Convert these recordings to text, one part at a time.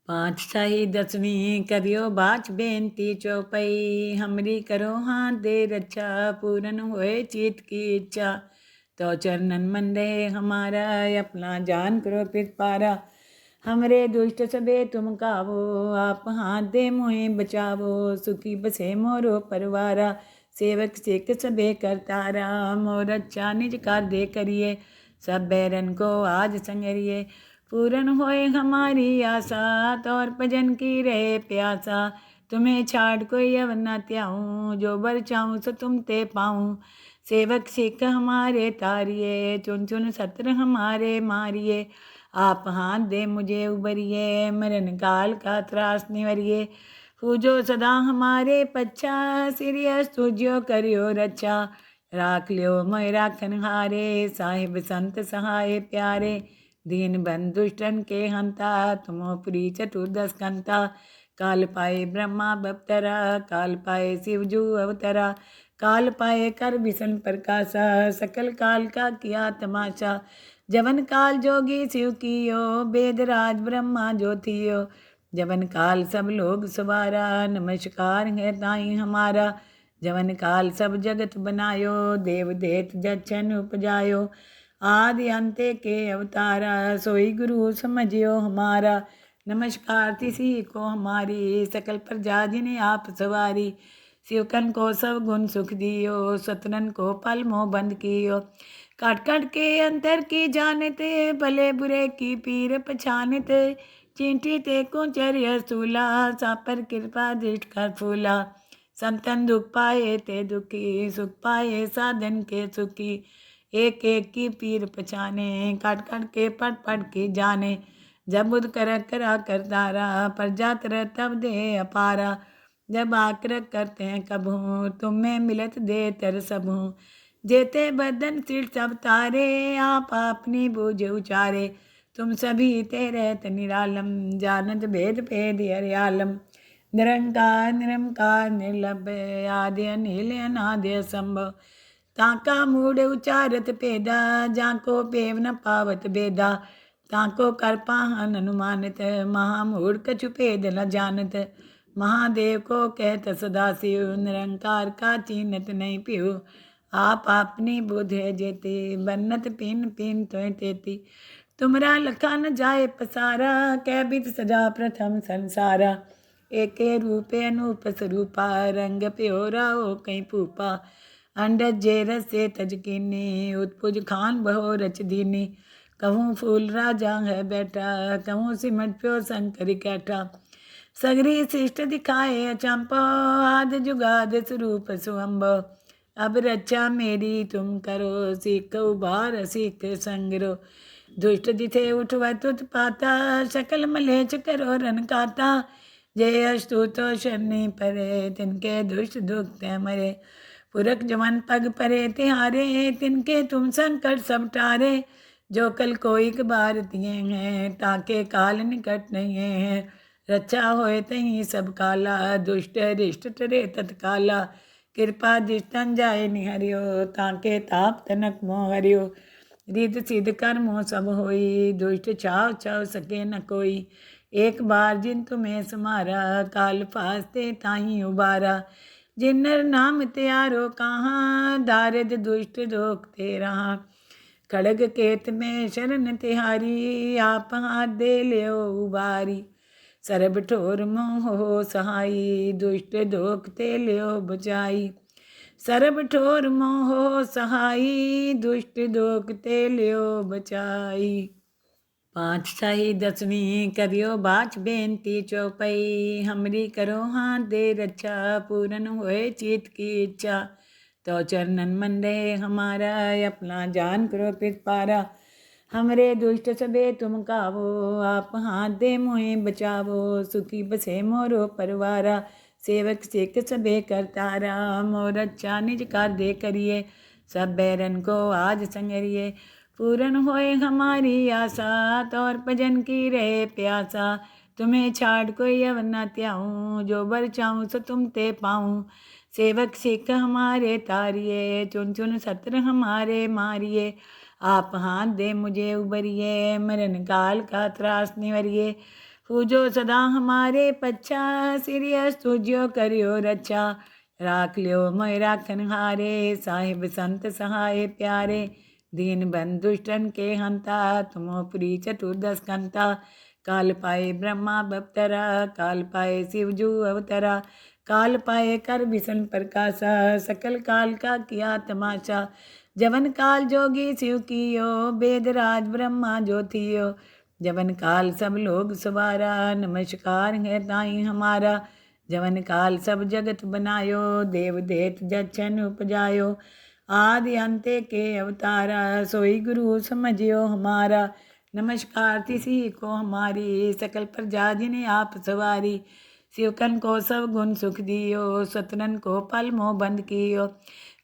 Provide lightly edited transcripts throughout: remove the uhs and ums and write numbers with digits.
पाँच शाही दसवीं करियो बाच बेनती चौपई। हमरी करो हाथ दे रक्षा, पूरन होए चीत की इच्छा। तो चरणन मन रहे हमारा, अपना जान करो पित पारा। हमरे दुष्ट सबे तुम कावो, आप हाथ दे मोहे बचावो। सुखी बसे मोरो परवारा, सेवक सिख सबे करतारा। मोर अच्छा निज कार दे करिए, सब बैरन को आज संगरिए। पूरन होए हमारी आशा, तौर भजन की रहे प्यासा। तुम्हें छाड़ कोई अवर न त्याऊँ, जो बर चाहूँ सो तुम ते पाऊँ। सेवक सिख हमारे तारिए, चुन चुन सत्र हमारे मारिए। आप हाथ दे मुझे उबरिए, मरण काल का त्रास निवरिए। पूजो सदा हमारे पच्छा, सिरियस तुझो करियो रक्षा। राख लियो मैं राखन हारे, साहिब संत सहाय प्यारे। दीन बंधु दुष्टन के हंता, तुमो पुरी चतुर्दश कंता। काल पाए ब्रह्मा बप्तरा, काल पाए शिवजू अवतरा। काल पाए कर विष्णु प्रकाशा, सकल काल का किया तमाशा। जवन काल जोगी शिव कियो, वेद राज ब्रह्मा ज्योतियो। जवन काल सब लोग सवारा, नमस्कार है ताई हमारा। जवन काल सब जगत बनायो, देव देत जच्छन उपजायो। आदि अंते के अवतारा, सोई गुरु समझियो हमारा। नमस्कार तिसी को हमारी, सकल प्रजा जिन्हें आप सवारी। शिवकन को सब गुण सुख दियो, सतनन को पल मोह बंद कियो। काट काट के अंतर की जानते, भले बुरे की पीर पछानते। चींटी ते को चर्य सूला, सापर कृपा दृष्ट कर फूला। संतन दुख पाए ते दुखी, सुख पाए साधन के सुखी। एक एक की पीर पछाने, काट काट के पट पट की जाने। जब बुध कर करा कर तारा, प्रजा तर तब दे अपारा। जब आकर करते हैं कबहूँ, तुम्हें मिलत दे तर सबहूँ। जेते बदन सिर सब तारे, आप अपनी बूझ उचारे। तुम सभी तेरे निरालम, जानत भेद भेद हरियालम। निरंकार निरंकार निर्लभ, आदि अनिल अनादि संभव। ताका मूड उचारत पेदा, जाको पेव न पावत बेदा। ताको कर पाहन अनुमानित, महामूढ़ कछु भेद न जानत। महादेव को कहत सदा शिव, निरंकार का चीनत नहीं पियो। आप अपनी बुध है जेती, बन्नत पिन पिन तो तेती। तुमरा लखा न जाए पसारा, कै बिद सजा प्रथम संसारा। एके रूपे अनूप स्वरूपा, रंग प्योरा हो कहीं पूपा। अंडज जे रसे तज कीनी, उत्पुज खान बहो रच दीनी। कहूँ फूल राजा है बैठा, कहूँ सिमट प्यो शंकर कैठा। सगरी शिष्ट दिखाए अचंपो, आद जुगाद स्वरूप सुअम्बो। अब रक्षा मेरी तुम करो, सीख उबार सीख संगरो। दुष्ट दिथे उठवा तुत पाता, सकल मलेच करो रन काता। जय अस्तु तो शनि परे, तिनके दुष्ट दुखते मरे। पुरख जवन पग परे तिहारे, तिनके तुम संकट सब टारे। जो कल कोई बार दिए हैं, ताके काल निकट नहीं है। रक्षा होए तहीं सब काला, दुष्ट रिष्ट टरे तत्काला। कृपा दिष्टन जाए निहरियो, ताके ताप तनक मोह हरियो। रिद सिद्ध कर्मों सब होई, दुष्ट छाव छाव सके न कोई। एक बार जिन तुम्हें समारा, काल फास्ते ताही उबारा। जिन्नर नाम त्यारो कहाँ, दारिद दुष्ट दोख ते रहा। खड़ग केत में शरण तिहारी, आप हाथ दे लियो उबारी। सरब ठोर मोह हो सहाई, दुष्ट दोख ते लियो बचाई। सरब ठोर मोह हो सहाई, दुष्ट दोख ते लियो बचाई। पाँच शाही दसवीं करियो बाच बेनती चौपई। हमरी करो हाथ दे रक्षा, पूरन होए चीत की इच्छा। तो चरणन मन रहे हमारा, अपना जान करो पित पारा। हमरे दुष्ट सबे तुम कावो, आप हाथ दे मोहे बचावो। सुखी बसे मोरो परवारा, सेवक सिख सबे करतारा। मोर अच्छा निज कार दे करिए, सब बैरन को आज संगरिए। पूरन होए हमारी आशा, तौर भजन की रहे प्यासा। तुम्हें छाड़ कोई अवर न त्याऊँ, जो बर चाहूँ सो तुम ते पाऊँ। सेवक सिख हमारे तारिए, चुन चुन सत्र हमारे मारिए। आप हाथ दे मुझे उबरिए, मरण काल का त्रास निवरिए। पूजो सदा हमारे पच्छा, सिरियस तुझो करियो रक्षा। राख लियो मैं राखन हारे, साहिब संत सहाय प्यारे। दीन बंधु दुष्टन के हंता, तुमो पुरी चतुर्दश कंता। काल पाए ब्रह्मा बप्तरा, काल पाए शिवजू अवतरा। काल पाए कर विष्णु प्रकाशा, सकल काल का किया तमाशा। जवन काल जोगी शिव कियो, वेद राज ब्रह्मा ज्योतियो। जवन काल सब लोग सवारा, नमस्कार है ताई हमारा। जवन काल सब जगत बनायो, देव देत जच्छन उपजायो। आदि अंते के अवतारा, सोई गुरु समझियो हमारा। नमस्कार तिसी को हमारी, सकल प्रजा जिन्हें आप सवारी। शिवकन को सब गुण सुख दियो, सतनन को पल मोह बंद कियो।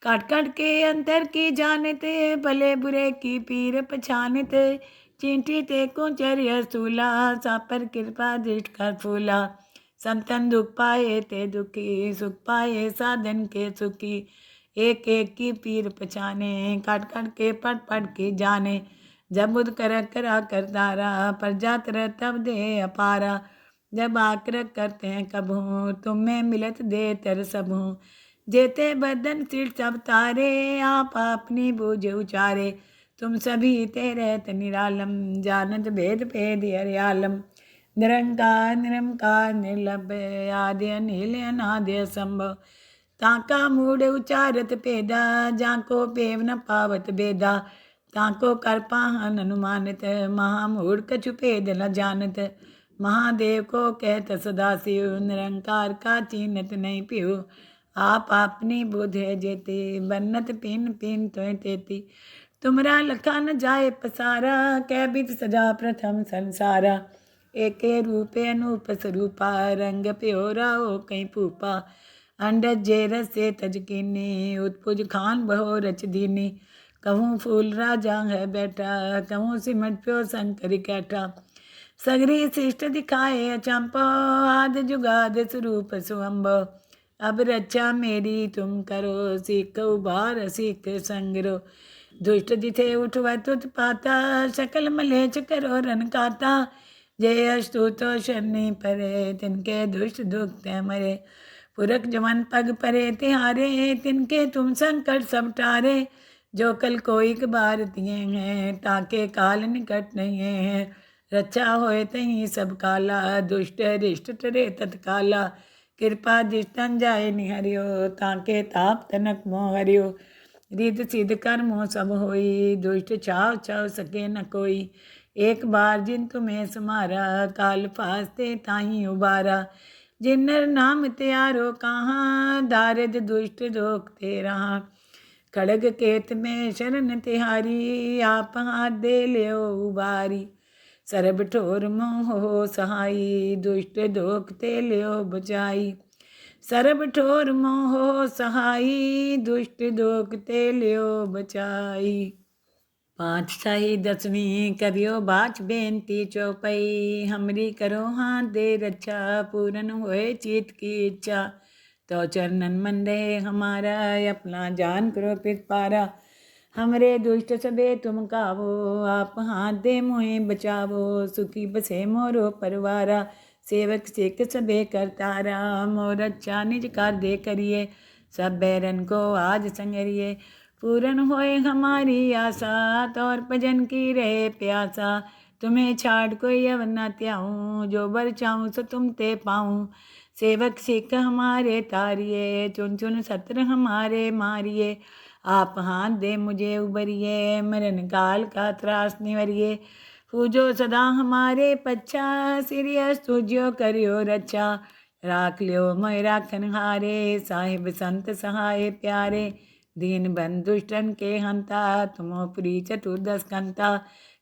काट काट के अंतर की जानते, भले बुरे की पीर पछानते। चींटी ते को चर्य स्थूला, सापर कृपा दृष्ट कर फूला। संतन दुख पाए ते दुखी, सुख पाए साधन के सुखी। एक एक की पीर पछाने, काट काट के पट पट की जाने। जब बुध कर करा करतारा, प्रजा तर तब दे अपारा। जब आकर करते हैं कबहूँ, तुम्हें मिलत दे तर सबहूँ। जेते बदन सिर सब तारे, आप अपनी बूझ उचारे। तुम सभी तेरे निरालम, जानत भेद भेद हरियालम। निरंकार निरंकार निर्लभ, आदि अनिल अनादि संभव। ताका मूड उचारत पेदा, जाको पेव न पावत बेदा। ताको कर पाहन अनुमानित, महामूढ़ कछु भेद न जानत। महादेव को कहत सदा शिव, निरंकार का चीनत नहीं पियो। आप अपनी बुध है जेती, बन्नत पिन पिन तो तेती। तुमरा लखा न जाए पसारा, कै बित सजा प्रथम संसारा। एके रूपे अनूप स्वरूपा, रंग प्योरा हो कहीं पूपा। अंडज जे रसे तजकीनी, उत्पुज खान बहो रच दीनी। कहूँ फूल राजा है बैठा, कहूँ सिमट प्यो शंकर कैठा। सगरी शिष्ट दिखाए अचंपो, आद जुगाद स्वरूप सुअम्बो। अब रक्षा मेरी तुम करो, सीख उबार सीख संगरो। दुष्ट दिथे उठवत उत्पाता, सकल मलेच करो रन काता। जय अस्तुतो शनि परे, तिनके दुष्ट दुखते मरे। पुरख जवन पग परे तिहारे, तिनके तुम संकट सब टारे। जो कल कोई बार दिए हैं, ताके काल निकट नहीं है। रक्षा होए तहीं सब काला, दुष्ट रिष्ट टरे तत्काला। कृपा दिष्टन जाए निहरियो, ताके ताप तनक मोह हरियो। रिद सिद्ध कर्मों सब होई, दुष्ट छाव छाव सके न कोई। एक बार जिन तुम्हें समारा, काल फास्ते ताही उबारा। जिन्नर नाम त्यारो कहाँ, दारिद दुष्ट रोकते रहा। खड़ग केत में शरण तिहारी, आप हाथ दे लियो उबारी। सरब ठोर मोह हो सहाई, दुष्ट दोखते लियो बचाई। सरब ठोर मोह सहाई, दुष्ट दोखते लियो बचाई। पाँच शाही दसवीं करियो बाच बेनती चौपई। हमरी करो हाथ दे रक्षा, पूरन होए चित की इच्छा। तो चरणन मन रहे हमारा, अपना जान करो पारा। हमरे दुष्ट सबे तुम कावो, आप हाथ दे मोहे बचावो। सुखी बसे मोरो परवारा, सेवक सिख सबे करतारा। मोर अच्छा निज कर दे करिए, सब बैरन को आज संगरिए। पूरन होए हमारी आशा, तौर भजन की रहे प्यासा। तुम्हें छाड़ कोई अव न त्याऊँ, जो बर चाहूँ सो तुम ते पाऊँ। सेवक सिख हमारे तारिये, चुन चुन सत्र हमारे मारिए। आप हाथ दे मुझे उबरिए, मरण काल का त्रास निवरिए। पूजो सदा हमारे पच्छा, सिरियस तुझो करियो रक्षा। राख लियो मैं राखन हारे, साहिब संत सहाय प्यारे। दीन बंधु दुष्टन के हंता, तुमो पुरी चतुर्दश कंता।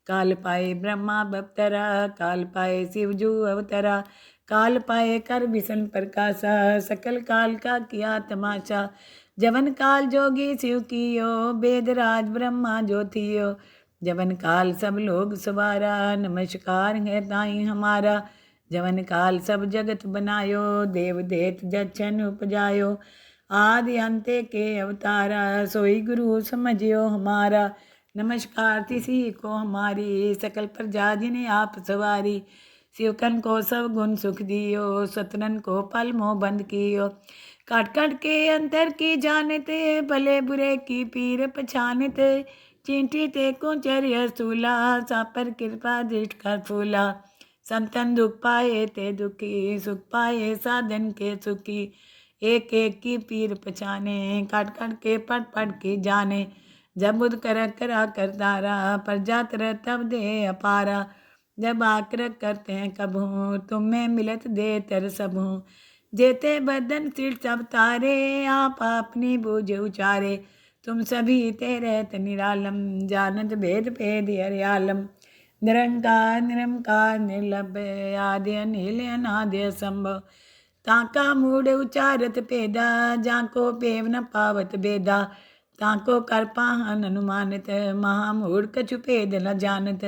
काल पाए ब्रह्मा बप्तरा, काल पाए शिवजू अवतरा। काल पाए कर विष्णु प्रकाशा, सकल काल का किया तमाशा। जवन काल जोगी शिव कियो, वेद राज ब्रह्मा ज्योतियो। जवन काल सब लोग सवारा, नमस्कार है ताई हमारा। जवन काल सब जगत बनायो, देव देत जच्छन उपजायो। आदि अंते के अवतारा, सोई गुरु समझियो हमारा। नमस्कार तिसी को हमारी, सकल प्रजा जिन्हें आप सवारी। शिवकन को सब गुण सुख दियो, सतनन को पल मोह बंद कियो। काट काट के अंतर की जानते, भले बुरे की पीर पछानते। चींटी ते को चर्य स्थूला, सापर कृपा दृष्ट कर फूला। संतन दुख पाए ते दुखी, सुख पाए साधन के सुखी। एक एक की पीर पछाने, काट काट के पट पट की जाने। जब बुध कर करा कर तारा, पर जात रह तब दे अपारा। जब आकर करते हैं कबू, तुम्हें मिलत दे तर सबू। जेते बदन सिर सब तारे, आप अपनी बूझ उचारे। तुम सभी तेरे निरालम, जानत भेद भेद हरियालम। निरंकार निरंकार निर्लभ्य, आदि अनिल अनादि संभव। ताका मूड उचारत पेदा, जाको पेव न पावत बेदा। ताको कर पाहन अनुमानित, महामूढ़ कछु भेद न जानत।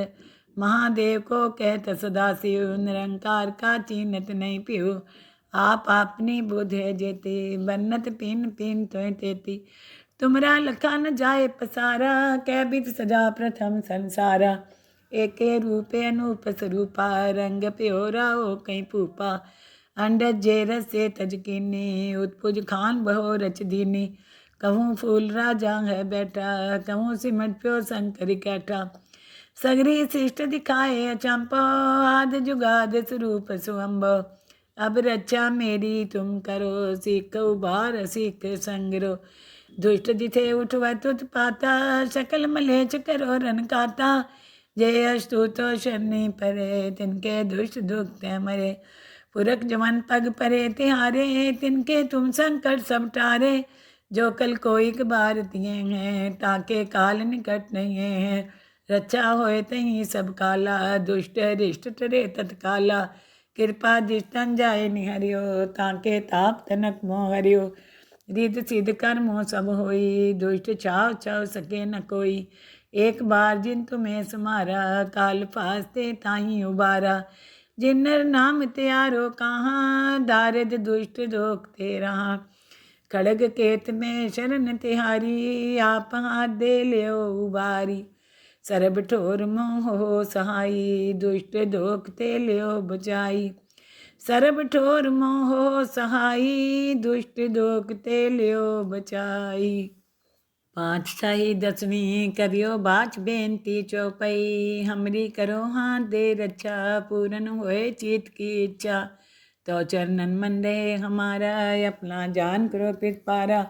महादेव को कहत सदाशिव, निरंकार का चीनत नहीं पियो। आप अपनी बुध है जेती, बन्नत पिन पिन तो तेती। तुमरा लखा न जाए पसारा, कै बिद सजा प्रथम संसारा। एके रूपे अनूप स्वरूपा, रंग प्योरा हो कहीं पूपा। अंडज जे रसे तज कीनी, उत्पुज खान बहो रच दीनी। कहूँ फूल राजा है बैठा, कहूँ सिमट प्यो शंकर कैठा। सगरी शिष्ट दिखाए अचंपो, आद जुगाद स्वरूप सुअम्बो। अब रक्षा मेरी तुम करो, सीख उबार सीख संगरो। दुष्ट दिथे उठवत उत्पाता, सकल मलेच करो रन काता। जय अस्तु तो शनि परे, तिनके दुष्ट दुख मरे। पुरख जमन पग परे तिहारे, तिनके तुम संकट सब टारे। जो कल कोई बार तिये हैं, ताके काल निकट नहीं है। रक्षा होए तहीं सब काला, दुष्ट रिष्ट टरे तत्काला। कृपा दिष्टन जाए निहरियो, ताके ताप तनक मोह हरियो। रिद सिद्ध कर्मों सब होई, दुष्ट छाव छाव सके न कोई। एक बार जिन तुम्हें समारा, काल फास्ते ताही उबारा। जिन्नर नाम त्यारो कहाँ, दारिद दुष्ट दोख ते रहा। खड़ग केत में शरण तिहारी, आप हाथ दे लियो उबारी। सरब ठोर मोह हो सहाई, दुष्ट दोख ते लियो बचाई। सरब ठोर मोह हो सहाई, दुष्ट दोख ते लियो बचाई। पातशाही दसवीं करियो बाच बेनती चौपई। हमरी करो हाथ दे रक्षा, पूरन होए चित की इच्छा। तो चरणन मन रहे हमारा, अपना जान करो पित पारा।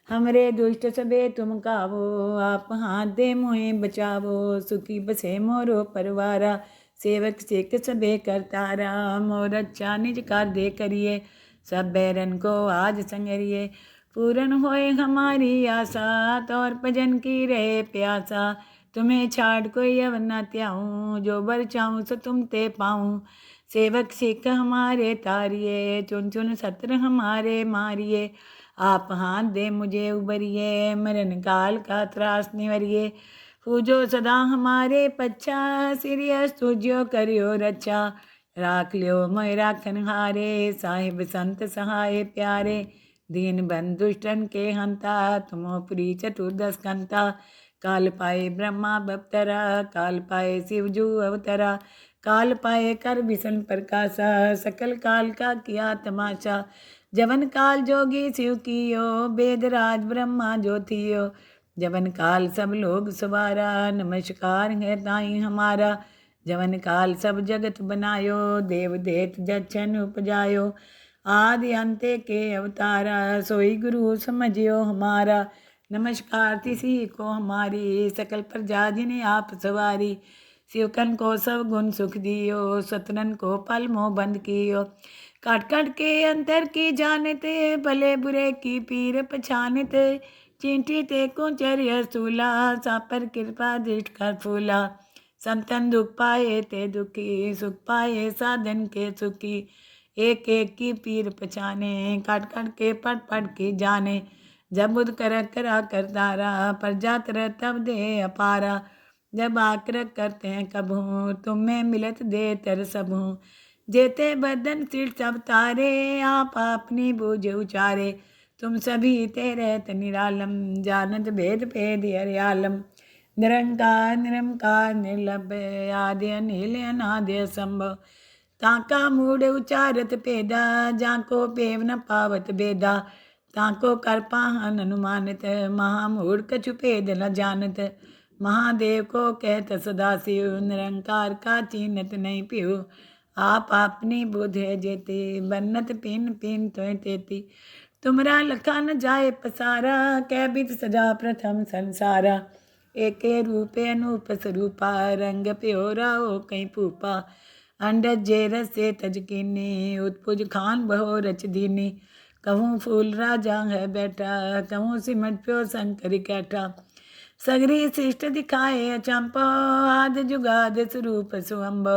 हमरे दुष्ट सबे तुम कावो, आप हाथ दे मोहे बचावो। सुखी बसे मोरो परवारा, सेवक सिख सबे करतारा। मोर अच्छा निज कर दे करिए, सब बैरन को आज संगरिए। पूरन होए हमारी आशा, तौर भजन की रहे प्यासा। तुम्हें छाड़ कोई अव न त्याऊँ, जो बर चाहूँ सो तुम ते पाऊँ। सेवक सिख हमारे तारिए, चुन चुन सत्र हमारे मारिए। आप हाथ दे मुझे उबरिए, मरण काल का त्रास निवरिए। पूजो सदा हमारे पच्छा, सिरियस तुझो करियो रक्षा। राख लियो मोय राखन हारे, साहिब संत सहाय प्यारे। दीन बंधुष्टन के हंता, तुमो पुरी चतुर्दश कंता। काल पाए ब्रह्मा बप्तरा, काल पाए शिवजू अवतरा। काल पाए कर विष्णु प्रकाशा, सकल काल का किया तमाशा। जवन काल जोगी शिव कियो, वेद राज ब्रह्मा ज्योतियो। जवन काल सब लोग सवारा, नमस्कार है ताई हमारा। जवन काल सब जगत बनायो, देव देत जछन उपजायो। आदि अंते के अवतारा, सोई गुरु समझियो हमारा। नमस्कार तिसी को हमारी, सकल प्रजा जिन्हें आप सवारी। शिवकन को सब गुण सुख दियो, सतनन को पल मोह बंद कियो। काट काट के अंतर की जानते, भले बुरे की पीर पछानते। चींटी ते को चर्य स्थूला, सापर कृपा दृष्ट कर फूला। संतन दुख पाए ते दुखी, सुख पाए साधन के सुखी। एक एक की पीर पछाने, काट काट के पट पट की जाने। जब बुध कर करा कर तारा, पर जात रह तब दे अपारा। जब आकर करते हैं कबू, तुम्हें मिलत दे तर सबू। जेते बदन सिर सब तारे, आप अपनी बूझ उचारे। तुम सभी तेरे निरालम, जानत भेद भेद हरियालम। निरंकार निरंकार निर्लभ्य, आदि अनिल अनादि संभव। ताका मूढ़ उचारत पेदा, जाको पेव न पावत बेदा। ताको कर पाहन अनुमानित, महामूढ़ कछु पेद न जानत। महादेव को कहत सदा शिव, निरंकार का चीनत नहीं पियो। आप अपनी बुध है जेती, बन्नत पिन पिन तो तेती। तुमरा लखा न जाए पसारा, कै बित सजा प्रथम संसारा। एके रूपे अनूप स्वरूपा, रंग प्योरा हो कहीं पूपा। अंडज जेरस से तजकीनी, उत्पुज खान बहो रच दीनी। कहूँ फूल राजा है बैठा, कहूँ सिमट प्यो शंकर कैठा। सगरी शिष्ट दिखाए अचंपो, आद जुगाद स्वरूप सुअम्ब।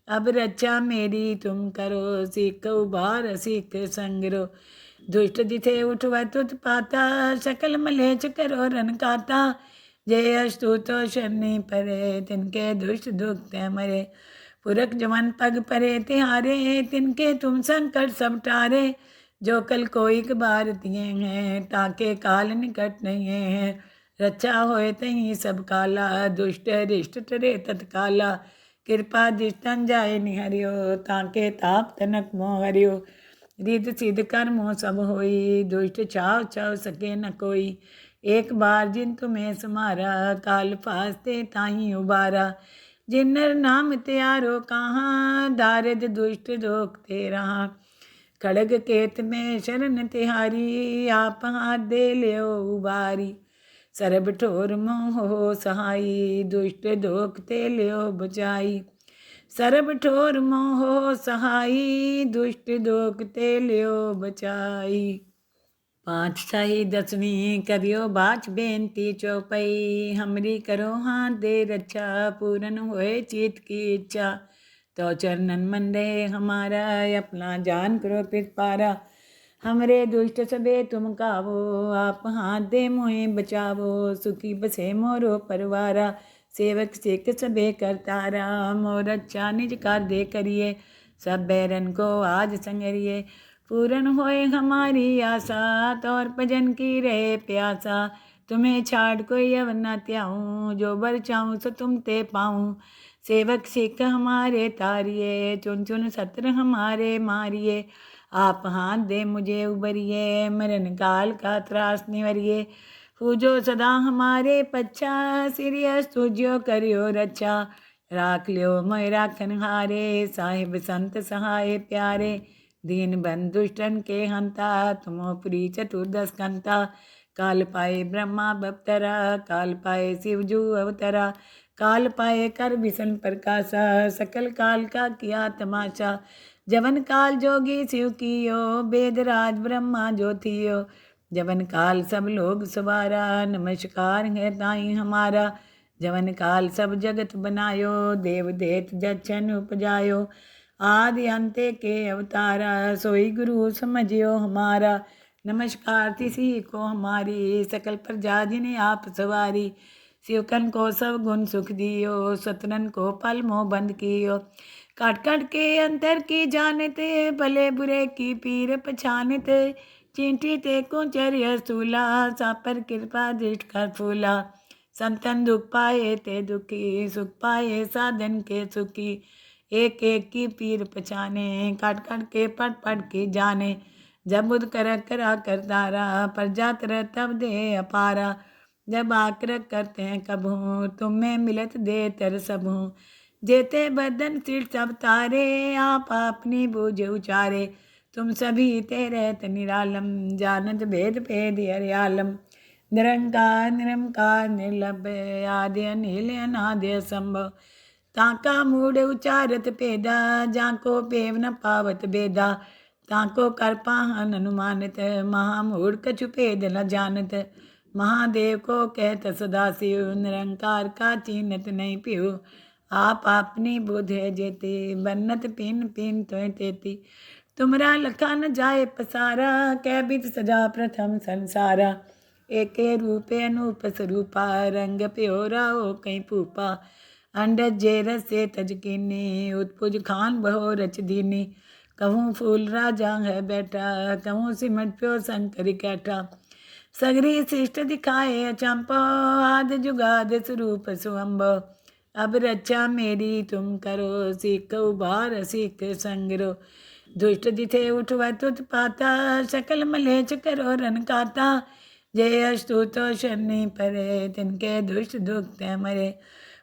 अब रक्षा मेरी तुम करो, सीख उबार सीख संगरो। दुष्ट दिथे उठवत उत्पाता, सकल मलेच करो रन काता। जय अस्तु तो शनि परे, तिनके दुष्ट दुखते मरे। पुरख जवन पग परे तिहारे, तिनके तुम संकट सब टारे। जो कल कोई बार तिये हैं, ताके काल निकट नहीं है। रक्षा होए तहीं सब काला, दुष्ट रिष्ट टरे तत्काला। कृपा दिष्टन जाए निहरियो, ताके ताप तनक मोह हरियो। रिद सिद्ध कर्मों सब होई, दुष्ट छाव छाव सके न कोई। एक बार जिन तुम्हें समारा, काल फास्ते ताही उबारा। जिन्नर नाम त्यारो कहाँ, दारिद दुष्ट रोकते रहा। खड़ग केत में शरण तिहारी, आप हाथ दे लियो उबारी। सरब ठोर मोह हो सहाई, दुष्ट दोखते लियो बचाई। सरब ठोर मोह हो सहाई, दुष्ट दोखते लियो बचाई। पाँच छही दसवीं करियो बाच बेनती चौपई, हमरी करो हाथ दे रक्षा, पूरन होए चित की इच्छा। तो चरणन मन रहे हमारा, अपना जान करो पारा। हमरे दुष्ट सबे तुम कावो, आप हाथ दे मोहे बचावो। सुखी बसे मोरो परवारा, सेवक सिख सबे करतारा। मोर अच्छा निज कर दे करिए, सब बैरन को आज संगरिए। पूरन होए हमारी आशा, तौर भजन की रहे प्यासा। तुम्हें छाड़ कोई अव न त्याऊँ, जो बर चाहूँ सो तुम ते पाऊँ। सेवक सिख हमारे तारिये, चुन चुन सत्र हमारे मारिए। आप हाथ दे मुझे उबरिए, मरण काल का त्रास निवरिए। पूजो सदा हमारे पच्छा, सिरियस तुझो करियो रक्षा। राख लियो मैं राखन हारे, साहिब संत सहाय प्यारे। दीन बंधु दुष्टन के हंता, तुमो पुरी चतुर्दश कंता। काल पाए ब्रह्मा बप्तरा, काल पाए शिवजू अवतरा। काल पाए कर विष्णु प्रकाशा, सकल काल का किया तमाशा। जवन काल जोगी शिव कियो, वेदराज ब्रह्मा ज्योतियो। जवन काल सब लोग सवारा, नमस्कार है ताई हमारा। जवन काल सब जगत बनायो, देव देत जच्छन उपजायो। आदि अंते के अवतारा, सोई गुरु समझियो हमारा। नमस्कार तिसी को हमारी, सकल प्रजा जिन्हें आप सवारी। शिवकन को सब गुण सुख दियो, सतनन को पल मोह बंद कियो। काट काट के अंतर की जानते, भले बुरे की पीर पछानते। चींटी ते को चर्य स्थूला, सापर कृपा दृष्ट कर फूला। संतन दुख पाए ते दुखी, सुख पाए साधन के सुखी। एक एक की पीर पछाने, काट काट के पट पट की जाने। जब बुध करा कर तारा, प्रजा तरह तब दे अपारा। जब आकर करते हैं कबहूँ, तुम्हें मिलत दे तर सबहूँ। जेते बदन सिर सब तारे, आप अपनी बूझ उचारे। तुम सभी तेरे निरालम, जानत भेद भेद हरियालम। निरंकार निरंकार निर्लभ, आदि अनिल अनादि असंभव। ताका मूढ़ उचारत पेदा, जाको पेव न पावत बेदा। ताको कर पाहन अनुमानित, महामूढ़ कछु पेद न जानत। महादेव को कहत सदा शिव, निरंकार का चीनत नहीं पियो। आप अपनी बुध है जेती, बन्नत पिन पिन तो तेती। तुमरा लखा न जाए पसारा, कै बित सजा प्रथम संसारा। एके रूपे अनूप स्वरूपा, रंग प्योरा हो कहीं पूपा। अंडज जेरस से तजकीनी, उत्पुज खान बहो रच दीनी। कहूँ फूल राजा है बैठा, कहूँ सिमट प्यो शंकर कैठा। सगरी शिष्ट दिखाए अचंपो, आद जुगाद स्वरूप सुअम्ब। अब रक्षा मेरी तुम करो, सीख उबार सीख संगरो। दुष्ट दिथे उठवत उत्पाता, सकल मलेच करो रन काता। जय अस्तु तो शनि परे, तिनके दुष्ट दुखते मरे।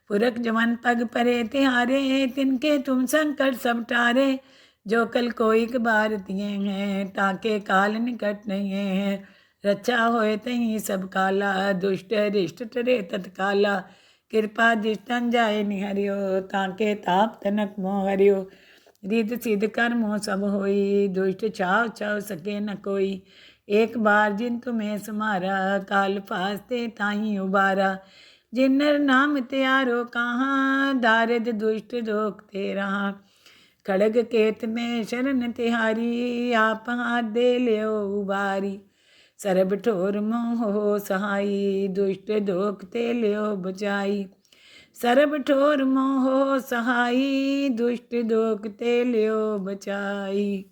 पुरख जमन पग परे तिहारे, तिनके तुम संकट सब टारे। जो कल कोई बार तिये हैं, ताके काल निकट नहीं है। रक्षा होए तहीं सब काला, दुष्ट रिष्ट टरे तत्काला। कृपा दिष्टन जाए निहरियो, ताके ताप तनक मोह हरियो। रिद सिद्ध कर्मों सब होई, दुष्ट छाव छाव सके न कोई। एक बार जिन तुम्हें समारा, काल फास्ते ताही उबारा। जिन नर नाम त्यारो कहाँ, दारिद दुष्ट दोख ते रहा। खड़ग केत में शरण तिहारी, आप हाथ दे लियो उबारी। सरब ठोर मोह हो सहाई, दुष्ट दोख ते लियो बचाई। सरब ठोर मोह सहाई, दुष्ट दोख ते लियो बचाई।